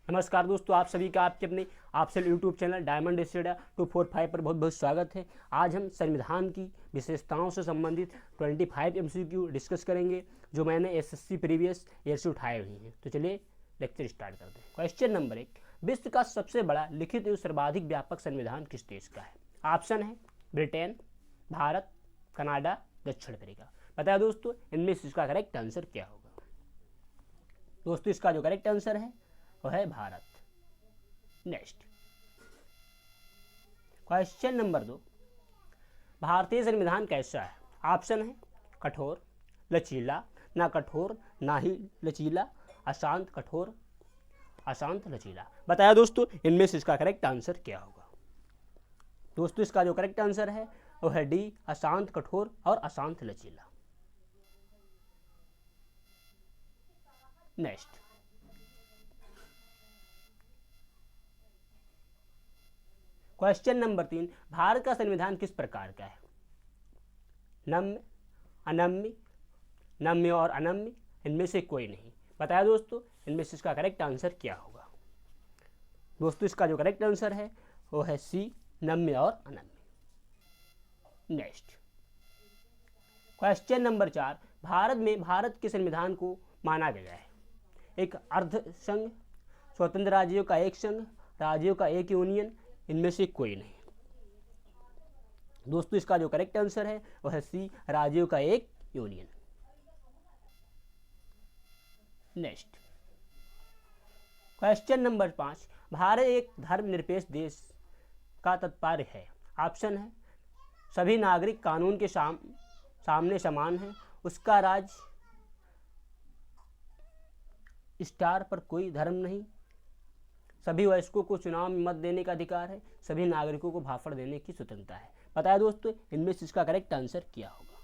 नमस्कार दोस्तों, आप सभी का आपके अपने आपसे यूट्यूब चैनल डायमंड स्टडी 245 पर बहुत बहुत स्वागत है। आज हम संविधान की विशेषताओं से संबंधित 25 MCQ डिस्कस करेंगे जो मैंने एसएससी प्रीवियस ईयर से उठाए हुए हैं। तो चलिए लेक्चर स्टार्ट करते हैं। क्वेश्चन नंबर 1, विश्व का सबसे बड़ा लिखित एवं सर्वाधिक व्यापक संविधान किस देश का है? ऑप्शन है ब्रिटेन, भारत, कनाडा, दक्षिण अफ्रीका। बताया दोस्तों इनमें से इसका करेक्ट आंसर क्या होगा? दोस्तों इसका जो करेक्ट आंसर है वो है भारत। नेक्स्ट क्वेश्चन नंबर 2, भारतीय संविधान कैसा है? ऑप्शन है कठोर, लचीला, ना कठोर ना ही लचीला, अशांत, कठोर, अशांत, लचीला। बताया दोस्तों इनमें से इसका करेक्ट आंसर क्या होगा? दोस्तों इसका जो करेक्ट आंसर है वो है डी, अशांत, कठोर और अशांत, लचीला। नेक्स्ट क्वेश्चन नंबर 3, भारत का संविधान किस प्रकार का है? नम्य, अनम्य, नम्य और अनम्य, इनमें से कोई नहीं। बताया दोस्तों इनमें से इसका करेक्ट आंसर क्या होगा? दोस्तों इसका जो करेक्ट आंसर है वो है सी, नम्य और अनम्य। नेक्स्ट क्वेश्चन नंबर 4, भारत में भारत के संविधान को माना गया है एक अर्ध संघ, स्वतंत्र राज्यों का एक संघ, राज्यों का एक यूनियन, इनमें से कोई नहीं। दोस्तों इसका जो करेक्ट आंसर है वह है सी, राज्यों का एक union. Next question number 5, Bharat एक धर्मनिरपेक्ष देश का तात्पर्य है? ऑप्शन है सभी नागरिक कानून के सामने समान हैं, उसका राज स्टार पर कोई धर्म नहीं, सभी वयस्कों को चुनाव में मत देने का अधिकार है, सभी नागरिकों को भाषण देने की स्वतंत्रता है। बताया दोस्तों इनमें से इसका करेक्ट आंसर क्या होगा?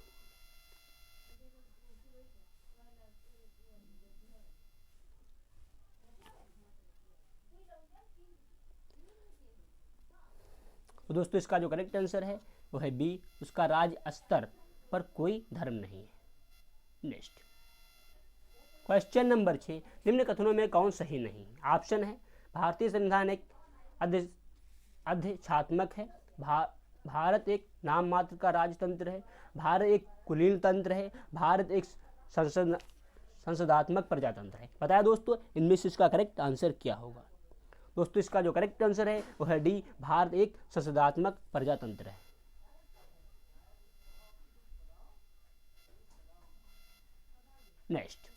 तो दोस्तों इसका जो करेक्ट आंसर है वो है बी, उसका राज स्तर पर कोई धर्म नहीं है। नेक्स्ट क्वेश्चन नंबर 6, निम्न कथनों में कौन सही नहीं? ऑप्शन है भारतीय संविधान एक अध्यक्षात्मक है, भारत एक नाम मात्र का राजतंत्र है, भारत एक कुलीन तंत्र है, भारत एक संसदात्मक प्रजातंत्र है। बताया दोस्तों इनमें से इसका करेक्ट आंसर क्या होगा? दोस्तों इसका जो करेक्ट आंसर है वो है डी, भारत एक संसदात्मक प्रजातंत्र है। नेक्स्ट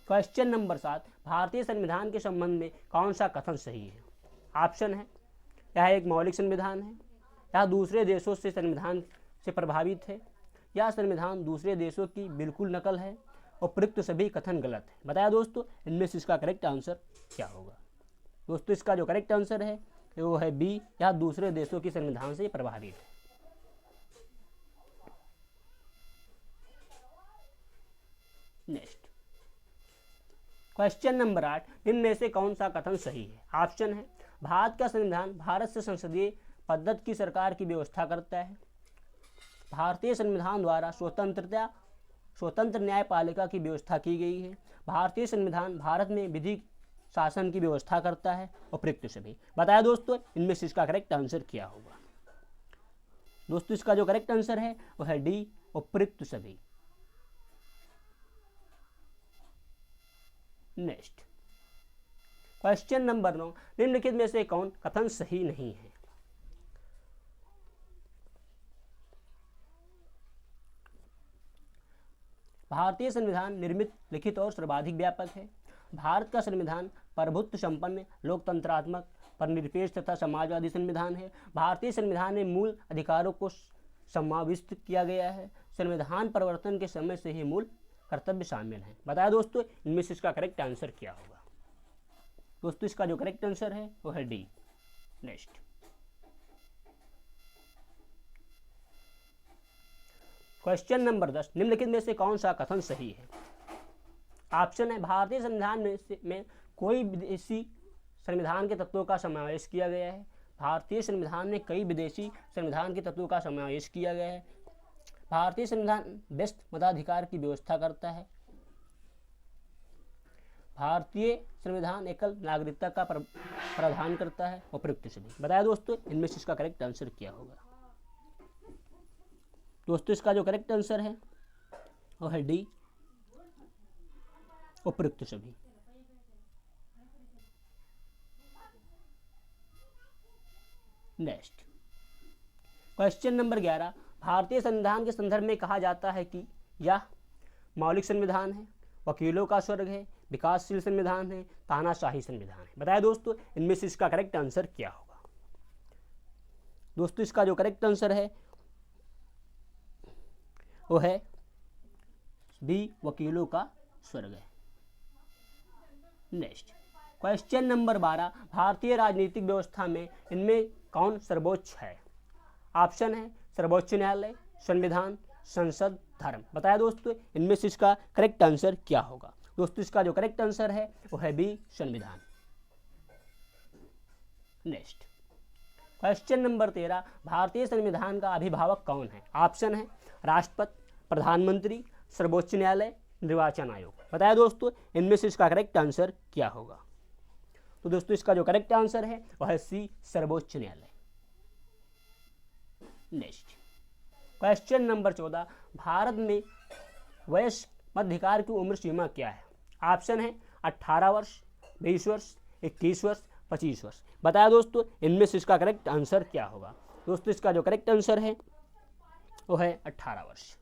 क्वेश्चन नंबर 7, भारतीय संविधान के संबंध में कौन सा कथन सही है? ऑप्शन है यह एक मौलिक संविधान है, यह दूसरे देशों से संविधान से प्रभावित है, यह संविधान दूसरे देशों की बिल्कुल नकल है, उपयुक्त सभी कथन गलत है। बताया दोस्तों इनमें से इसका करेक्ट आंसर क्या होगा? दोस्तों इसका जो करेक्ट आंसर है वो है बी, यह दूसरे देशों की संविधान से प्रभावित है। नेक्स्ट क्वेश्चन नंबर 8, निम्न में से कौन सा कथन सही है? ऑप्शन है भारत का संविधान भारत से संसदीय पद्धति की सरकार की व्यवस्था करता है, भारतीय संविधान द्वारा स्वतंत्र न्यायपालिका की व्यवस्था की गई है, भारतीय संविधान भारत में विधि शासन की व्यवस्था करता है, उपयुक्त सभी। बताया दोस्तों इनमें से इसका करेक्ट आंसर क्या होगा? दोस्तों इसका जो करेक्ट आंसर है वह है डी, उपयुक्त सभी। नेक्स्ट क्वेश्चन नंबर 9, निम्नलिखित में से कौन कथन सही नहीं है? भारतीय संविधान निर्मित, लिखित और सर्वाधिक व्यापक है, भारत का संविधान प्रभुत्व संपन्न, लोकतंत्रात्मक, परनिरपेक्ष तथा समाजवादी संविधान है, भारतीय संविधान में मूल अधिकारों को समाविष्ट किया गया है, संविधान परिवर्तन के समय से ही मूल कर्तव्य शामिल हैं। बताया दोस्तों इनमें से इसका करेक्ट आंसर क्या होगा? दोस्तों इसका जो करेक्ट आंसर है वो है डी। नेक्स्ट क्वेश्चन नंबर 10, निम्नलिखित में से कौन सा कथन सही है? ऑप्शन है भारतीय संविधान में कोई विदेशी संविधान के तत्वों का समावेश किया गया है, भारतीय संविधान में कई विदेशी संविधान के तत्वों का समावेश किया गया है, भारतीय संविधान व्यस्त मताधिकार की व्यवस्था करता है, भारतीय संविधान एकल नागरिकता का प्रावधान करता है। उपयुक्त सभी। बताया दोस्तों इनमें से इसका करेक्ट आंसर क्या होगा। दोस्तों इसका जो करेक्ट आंसर है वो है डी, उपयुक्त सभी। नेक्स्ट क्वेश्चन नंबर 11, भारतीय संविधान के संदर्भ में कहा जाता है कि यह मौलिक संविधान है, वकीलों का स्वर्ग है, विकासशील संविधान है, तानाशाही संविधान है। बताया दोस्तों इनमें से इसका करेक्ट आंसर क्या होगा। दोस्तों इसका जो करेक्ट आंसर है वो है बी, वकीलों का स्वर्ग है। नेक्स्ट क्वेश्चन नंबर 12, भारतीय राजनीतिक व्यवस्था में इनमें कौन सर्वोच्च है। ऑप्शन है सर्वोच्च न्यायालय, संविधान, संसद, धर्म। बताया दोस्तों इनमें से इसका करेक्ट आंसर क्या होगा। दोस्तों इसका जो करेक्ट आंसर है वो है बी, संविधान। नेक्स्ट क्वेश्चन नंबर 13, भारतीय संविधान का अभिभावक कौन है। ऑप्शन है राष्ट्रपति, प्रधानमंत्री, सर्वोच्च न्यायालय, निर्वाचन आयोग। बताया दोस्तों इनमें से इसका करेक्ट आंसर क्या होगा। तो दोस्तों इसका जो करेक्ट आंसर है वह है सी, सर्वोच्च न्यायालय। नेक्स्ट क्वेश्चन नंबर 14, भारत में वयस्क मध्याधिकार की उम्र सीमा क्या है। ऑप्शन है 18 वर्ष, 20 वर्ष, 21 वर्ष, 25 वर्ष। बताया दोस्तों इनमें से इसका करेक्ट आंसर क्या होगा। दोस्तों इसका जो करेक्ट आंसर है वो है 18 वर्ष।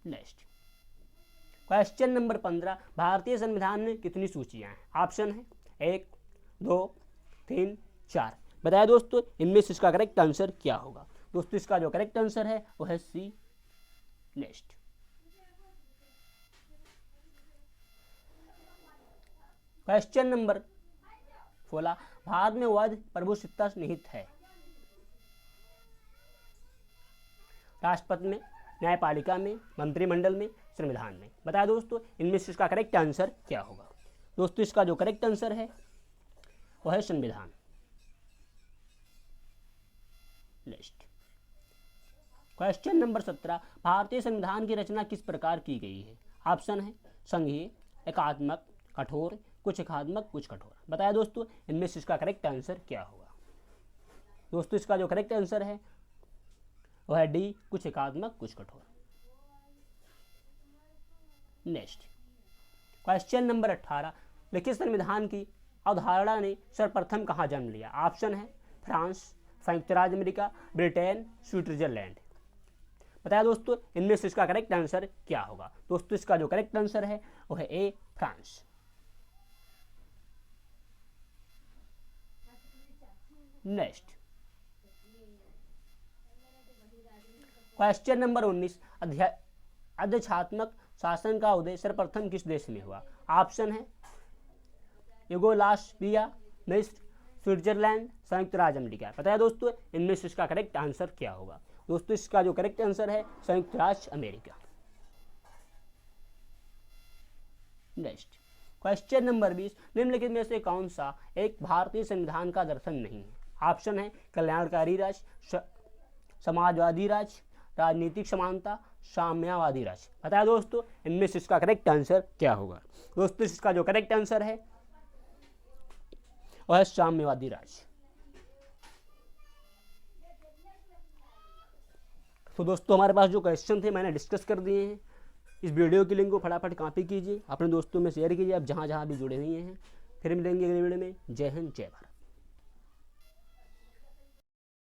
नेक्स्ट क्वेश्चन नंबर 15, भारतीय संविधान में कितनी सूचियां हैं। ऑप्शन है 1, 2, 3, 4। बताया दोस्तों इनमें से इसका करेक्ट आंसर क्या होगा। दोस्तों इसका जो करेक्ट आंसर है वो है सी। नेक्स्ट क्वेश्चन नंबर 16, भारत में वैध प्रभुसत्ता निहित है। राष्ट्रपति में, न्यायपालिका में, मंत्रिमंडल में, संविधान में। बताया दोस्तों इनमें से इसका करेक्ट आंसर क्या होगा। दोस्तों इसका जो करेक्ट आंसर है वह है संविधान। नेक्स्ट क्वेश्चन नंबर 17, भारतीय संविधान की रचना किस प्रकार की गई है। ऑप्शन है संघीय, एकात्मक, कठोर, कुछ एकात्मक, कुछ कठोर। बताया दोस्तों इनमें से इसका करेक्ट आंसर क्या होगा। दोस्तों इसका जो करेक्ट आंसर है वह है डी, कुछ एकात्मक, कुछ कठोर। नेक्स्ट क्वेश्चन नंबर 18, लिखित संविधान की अवधारणा ने सर्वप्रथम कहाँ जन्म लिया। ऑप्शन है फ्रांस, संयुक्त राज्य अमेरिका, ब्रिटेन, स्विट्जरलैंड। बताया दोस्तों इनमें से इसका करेक्ट आंसर क्या होगा। दोस्तों इसका जो करेक्ट आंसर है वो है ए, फ्रांस। नेक्स्ट क्वेश्चन नंबर 19, अध्यक्षात्मक शासन का उदय सर्वप्रथम किस देश में हुआ। ऑप्शन है यूगोस्लाविया, मिस्र, स्विट्जरलैंड, संयुक्त राज्य अमेरिका। बताया दोस्तों इनमें से इसका करेक्ट आंसर क्या होगा। दोस्तों इसका जो करेक्ट आंसर है संयुक्त राज्य अमेरिका। नेक्स्ट क्वेश्चन नंबर 20, निम्नलिखित में से कौन सा एक भारतीय संविधान का दर्शन नहीं है। ऑप्शन है कल्याणकारी राज्य, समाजवादी राज्य, राजनीतिक समानता, साम्यवादी राज्य। बताया दोस्तों इनमें से इसका करेक्ट आंसर क्या होगा। दोस्तों इसका जो करेक्ट आंसर है वह है साम्यवादी राज्य। तो दोस्तों हमारे पास जो क्वेश्चन थे मैंने डिस्कस कर दिए हैं। इस वीडियो की लिंक को फटाफट कॉपी कीजिए, अपने दोस्तों में शेयर कीजिए, आप जहाँ जहाँ भी जुड़े हुए हैं। फिर मिलेंगे अगले वीडियो में। जय हिंद, जय भारत।